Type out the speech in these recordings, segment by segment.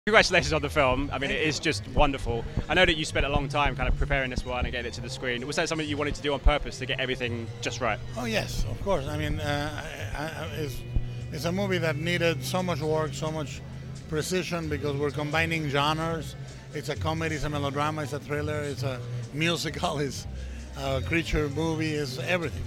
Congratulations on the film. I mean, it is just wonderful. I know that you spent a long time kind of preparing this one and getting it to the screen. Was that something you wanted to do on purpose to get everything just right? Oh yes, of course. I mean, it's a movie that needed so much work, so much precision, because we're combining genres. It's a comedy, it's a melodrama, it's a thriller, it's a musical, it's a creature movie, it's everything.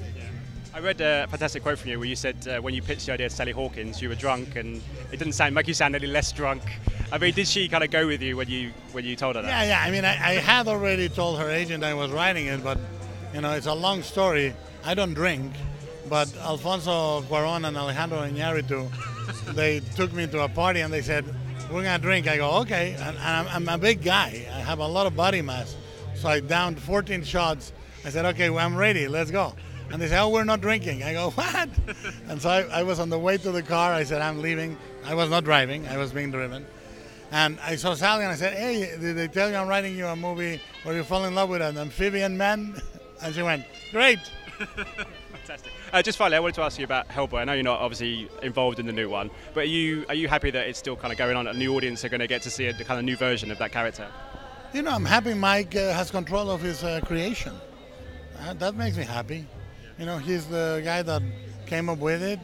I read a fantastic quote from you where you said when you pitched the idea to Sally Hawkins, you were drunk, and it didn't sound like you sounded any less drunk. I mean, did she kind of go with you when you told her that? Yeah. I mean, I had already told her agent I was writing it, but it's a long story. I don't drink, but Alfonso Cuarón and Alejandro Iñárritu, they took me to a party and they said, "We're gonna drink." I go, "Okay," and I'm a big guy. I have a lot of body mass, so I downed 14 shots. I said, "Okay, well, I'm ready. Let's go." And they said, "Oh, we're not drinking." I go, "What?" And so I was on the way to the car. I said, "I'm leaving." I was not driving. I was being driven. And I saw Sally and I said, "Hey, did they tell you I'm writing you a movie where you fall in love with an amphibian man?" And she went, "Great." Fantastic. Just finally, I wanted to ask you about Hellboy. I know you're not obviously involved in the new one, but are you happy that it's still kind of going on, and the audience are going to get to see a kind of new version of that character? I'm happy Mike has control of his creation. That makes me happy. He's the guy that came up with it.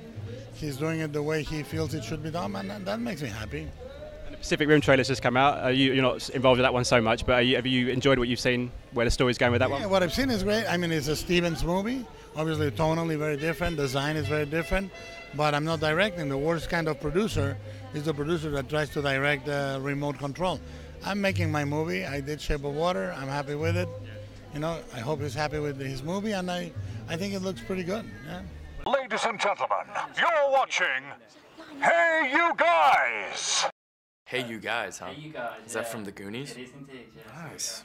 He's doing it the way he feels it should be done, and that makes me happy. And the Pacific Rim trailer's just come out. You're not involved with that one so much, but have you enjoyed what you've seen, where the story's going with that one? Yeah, what I've seen is great. I mean, it's a Stevens movie. Obviously, tonally very different. Design is very different. But I'm not directing. The worst kind of producer is the producer that tries to direct remote control. I'm making my movie. I did Shape of Water. I'm happy with it. I hope he's happy with his movie, and I think it looks pretty good. Yeah. Ladies and gentlemen, you're watching Hey You Guys! Hey You Guys, huh? Hey, you guys. Is that from the Goonies? It is indeed, yes. Nice.